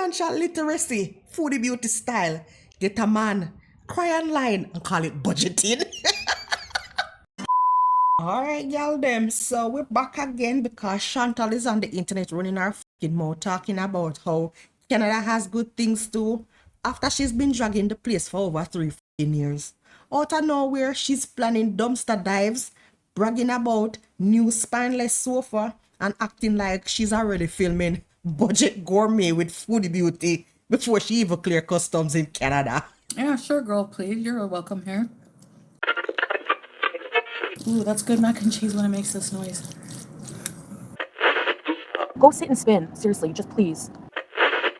Financial literacy, foodie beauty style. Get a man, cry online and call it budgeting. Alright, y'all them. So we're back again because Chantal is on the internet running her fucking mouth talking about how Canada has good things too. After she's been dragging the place for over 3 fucking years. Out of nowhere, she's planning dumpster dives, bragging about new spineless sofa, and acting like she's already filming budget gourmet with foodie beauty before she even clear customs in Canada. Yeah, sure, Gorlplease. You're welcome here. Ooh, that's good mac and cheese when it makes this noise. Go sit and spin. Seriously, just please.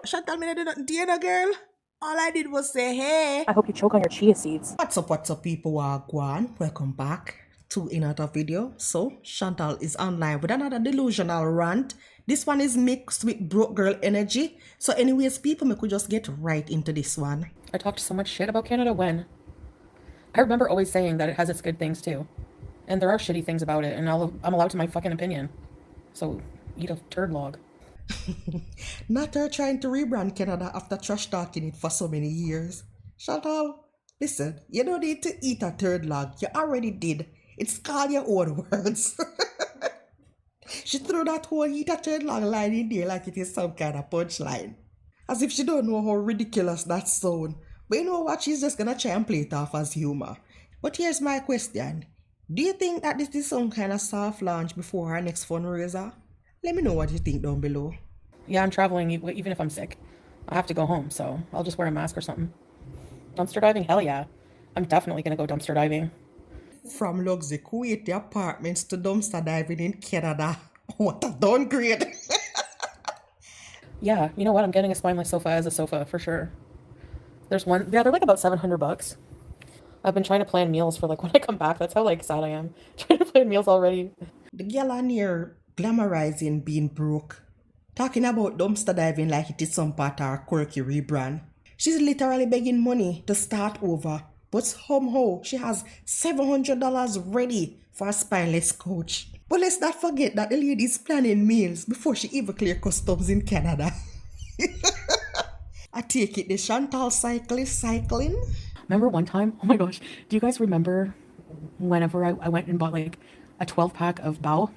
Chantal, me did nothing to you, girl. All I did was say, hey. I hope you choke on your chia seeds. What's up, people? Wagwan. Welcome back to another video. So, Chantal is online with another delusional rant. This one is mixed with broke girl energy. So, anyways, people, we could just get right into this one. I talked so much shit about Canada when? I remember always saying that it has its good things too. And there are shitty things about it, and I'm allowed to my fucking opinion. So, eat a turd log. Not her trying to rebrand Canada after trash talking it for so many years. Chantal, listen, you don't need to eat a third log. You already did. It's called your own words. She threw that whole eat a third log line in there like it is some kind of punchline. As if she don't know how ridiculous that sounds. But you know what? She's just gonna try and play it off as humor. But here's my question. Do you think that this is some kind of soft launch before our next fundraiser? Let me know what you think down below. Yeah, I'm traveling even if I'm sick. I have to go home, so I'll just wear a mask or something. Dumpster diving? Hell yeah. I'm definitely gonna go dumpster diving. From luxury Kuwaiti apartments to dumpster diving in Canada. What a downgrade. Yeah, you know what? I'm getting a spineless sofa as a sofa for sure. There's one, yeah, they're like about $700. I've been trying to plan meals for like when I come back. That's how like sad I am. Trying to plan meals already. The girl on here glamorizing being broke. Talking about dumpster diving like it is some part of her quirky rebrand. She's literally begging money to start over. But somehow she has $700 ready for a spineless couch. But let's not forget that the lady is planning meals before she even clear customs in Canada. I take it the Chantal cycle is cycling. Remember one time? Oh my gosh. Do you guys remember whenever I went and bought like a 12-pack of bao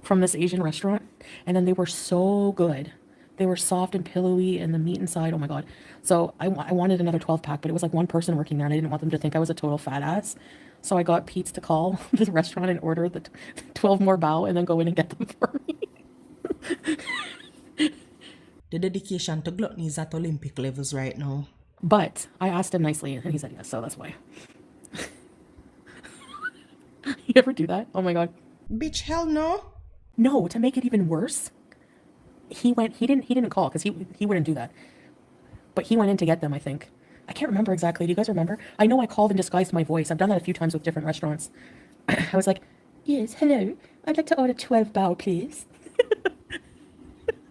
from this Asian restaurant? And then they were so good. They were soft and pillowy and the meat inside. Oh my God. So I wanted another 12-pack, but it was like one person working there and I didn't want them to think I was a total fat ass. So I got Pete's to call the restaurant and order the 12 more bao and then go in and get them for me. The dedication to gluttony is at Olympic levels right now. But I asked him nicely and he said yes, so that's why. You ever do that? Oh my God. Bitch, hell no. No, to make it even worse, he didn't call because he wouldn't do that. But he went in to get them, I think. I can't remember exactly. Do you guys remember? I know I called and disguised my voice. I've done that a few times with different restaurants. I was like, yes, hello. I'd like to order 12 bao, please.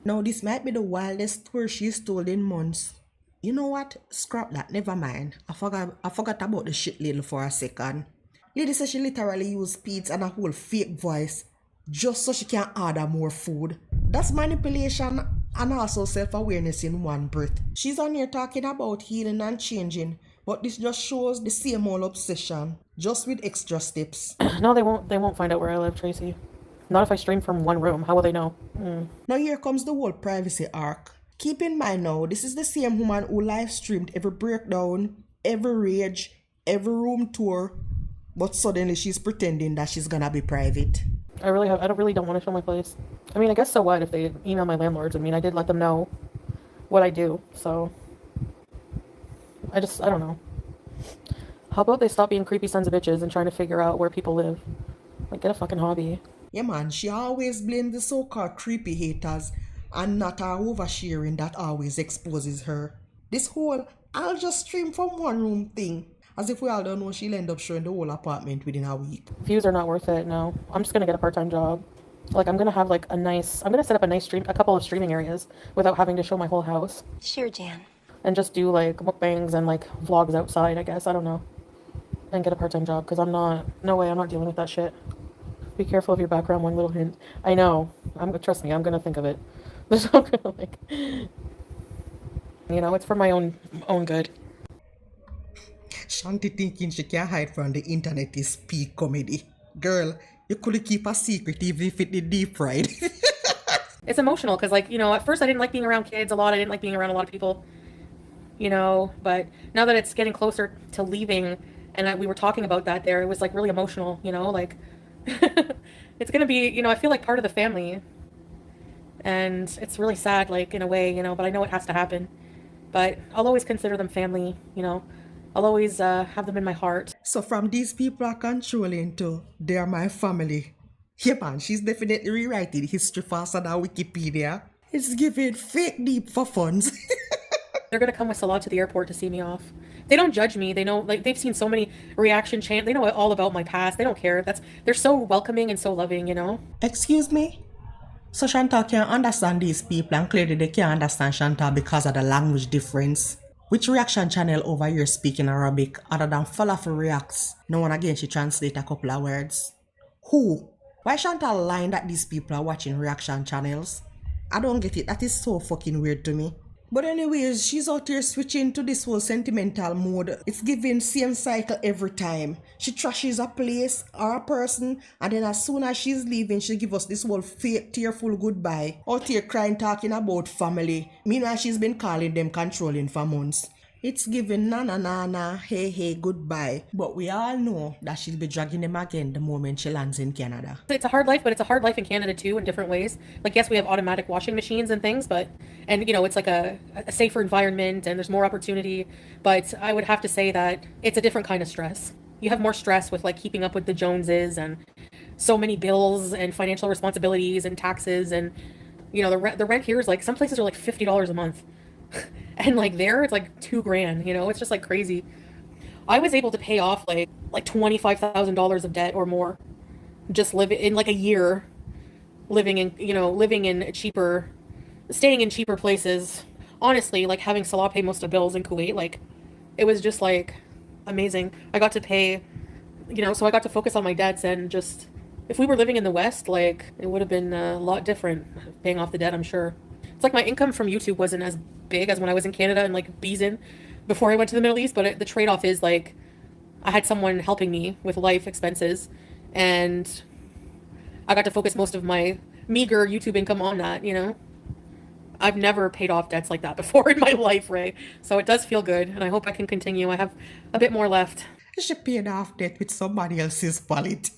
Now, this might be the wildest tour she's told in months. You know what? Scrap that. Never mind. I forgot about the shit little for a second. Lady says she literally used Pete's and a whole fake voice just so she can order more food. That's manipulation and also self-awareness in one breath. She's on here talking about healing and changing, but this just shows the same old obsession, just with extra steps. No, they won't find out where I live, Tracy. Not if I stream from one room. How will they know? Now here comes the whole privacy arc. Keep in mind now, this is the same woman who live streamed every breakdown, every rage, every room tour, but suddenly she's pretending that she's gonna be private. I don't want to show my place. I mean, I guess so what if they email my landlords? I mean, I did let them know what I do, so I don't know. How about they stop being creepy sons of bitches and trying to figure out where people live? Like, get a fucking hobby. Yeah, man, she always blames the so-called creepy haters and not her oversharing that always exposes her. This whole I'll just stream from one room thing, as if we all don't know she'll end up showing the whole apartment within a week. Views are not worth it, no. I'm just gonna get a part-time job. Like, I'm gonna have like I'm gonna set up a couple of streaming areas without having to show my whole house. Sure, Jan. And just do like mukbangs and like vlogs outside, I guess, I don't know. And get a part-time job, because I'm not dealing with that shit. Be careful of your background, one little hint. I know. Trust me, I'm gonna think of it. There's no gonna like You know, it's for my own good. Shanti thinking she can hide from the internet is peak comedy. Girl, you could keep a secret even if it did deep fried. It's emotional because, like, you know, at first I didn't like being around kids a lot. I didn't like being around a lot of people, you know, but now that it's getting closer to leaving and we were talking about that there, it was like really emotional, you know, like it's going to be, you know, I feel like part of the family, and it's really sad, like, in a way, you know, but I know it has to happen. But I'll always consider them family, you know. I'll always have them in my heart. So from these people are controlling to they are my family. Yeah man, she's definitely rewriting history faster than Wikipedia. It's giving fake deep for funds. They're gonna come with Salah to the airport to see me off. They don't judge me. They know, like, they've seen so many reaction chants. They know all about my past. They don't care. They're so welcoming and so loving, you know. Excuse me? So Chantal can't understand these people, and clearly they can't understand Chantal because of the language difference. Which reaction channel over here speaking Arabic other than Falafel reacts? No one again she translate a couple of words. Who? Why Chantal lying that these people are watching reaction channels? I don't get it. That is so fucking weird to me. But anyways, she's out here switching to this whole sentimental mode. It's giving same cycle every time. She trashes a place or a person, and then as soon as she's leaving, she give us this whole fake tearful goodbye. Out here crying, talking about family. Meanwhile, she's been calling them controlling for months. It's giving na na na na, hey hey, goodbye. But we all know that she'll be dragging them again the moment she lands in Canada. It's a hard life, but it's a hard life in Canada too, in different ways. Like, yes, we have automatic washing machines and things, and you know, it's like a safer environment and there's more opportunity. But I would have to say that it's a different kind of stress. You have more stress with, like, keeping up with the Joneses and so many bills and financial responsibilities and taxes, and you know, the rent here is like, some places are like $50 a month. And like there, it's like $2,000, you know, it's just like crazy. I was able to pay off like $25,000 of debt or more, just live in like a year, living in staying in cheaper places. Honestly, like having Salah pay most of the bills in Kuwait, like it was just like amazing. I got to pay, you know, so I got to focus on my debts, and just, if we were living in the West, like it would have been a lot different paying off the debt, I'm sure. It's like my income from YouTube wasn't as big as when I was in Canada and like Beeson before I went to the Middle East, but the trade-off is like I had someone helping me with life expenses, and I got to focus most of my meager YouTube income on that, you know. I've never paid off debts like that before in my life, Ray. So it does feel good, and I hope I can continue. I have a bit more left. She paid off debt with somebody else's wallet.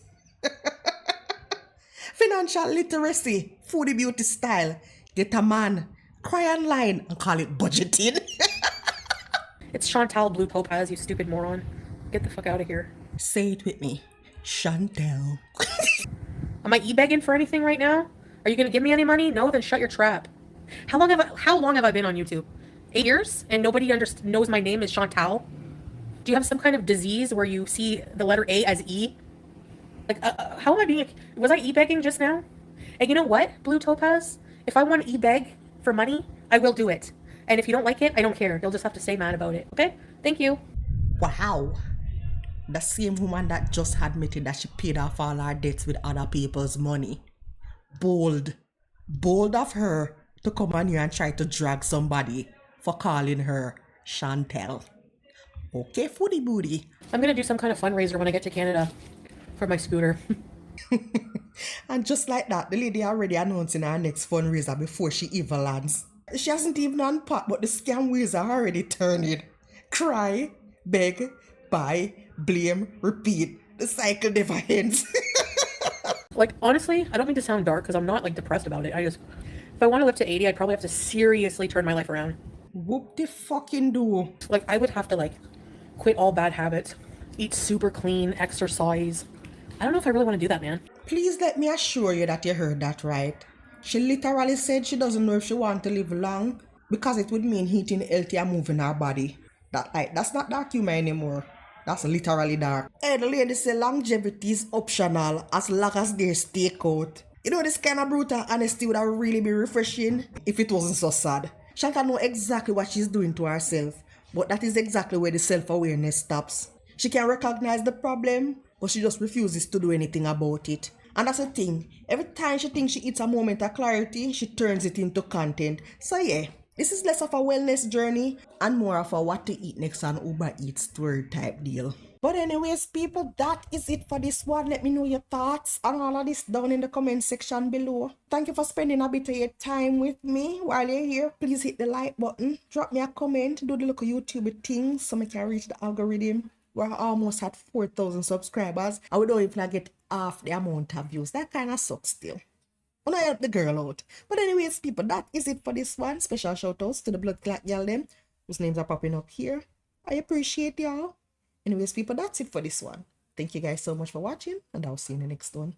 Financial literacy, foodie beauty style. Get a man, cry online, and call it budgeting. It's Chantal Blue Topaz, you stupid moron. Get the fuck out of here. Say it with me. Chantal. Am I e-begging for anything right now? Are you gonna give me any money? No, then shut your trap. How long have I been on YouTube? 8 years? And nobody knows my name is Chantal? Do you have some kind of disease where you see the letter A as E? Like, how am I being... Was I e-begging just now? And you know what, Blue Topaz? If I want to e-beg for money, I will do it. And if you don't like it, I don't care. You'll just have to stay mad about it. Okay? Thank you. Wow. The same woman that just admitted that she paid off all her debts with other people's money. Bold. Bold of her to come on here and try to drag somebody for calling her Chantal. Okay, foodie booty. I'm going to do some kind of fundraiser when I get to Canada for my scooter. And just like that, the lady already announcing her next fundraiser before she even lands. She hasn't even unpacked, but the scam wheels are already turning. Cry, beg, buy, blame, repeat. The cycle never ends. Like, honestly, I don't mean to sound dark because I'm not like depressed about it. If I want to live to 80, I'd probably have to seriously turn my life around. Whoop the fucking do. Like, I would have to like quit all bad habits, eat super clean, exercise. I don't know if I really want to do that, man. Please let me assure you that you heard that right. She literally said she doesn't know if she wants to live long because it would mean eating healthy and moving her body. That's not dark humor anymore. That's literally dark. Hey, the lady say longevity is optional as long as there's takeout. You know, this kind of brutal honesty would have really be refreshing if it wasn't so sad. Chantal know exactly what she's doing to herself, but that is exactly where the self-awareness stops. She can recognize the problem, but she just refuses to do anything about it. And that's the thing. Every time she thinks she hits a moment of clarity, she turns it into content. So yeah, This is less of a wellness journey and more of a what to eat next on Uber Eats tour type deal. But anyways, people, that is it for this one. Let me know your thoughts on all of this down in the comment section below. Thank you for spending a bit of your time with me while you're here. Please hit the like button, drop me a comment, do the little YouTube thing so I can reach the algorithm. We're almost at 4,000 subscribers and we don't even get half the amount of views. That kind of sucks still. Wanna help the girl out. But anyways, people, that is it for this one. Special shout outs to the blood clot girl them whose names are popping up here. I appreciate y'all. Anyways, people, that's it for this one. Thank you guys so much for watching, and I'll see you in the next one.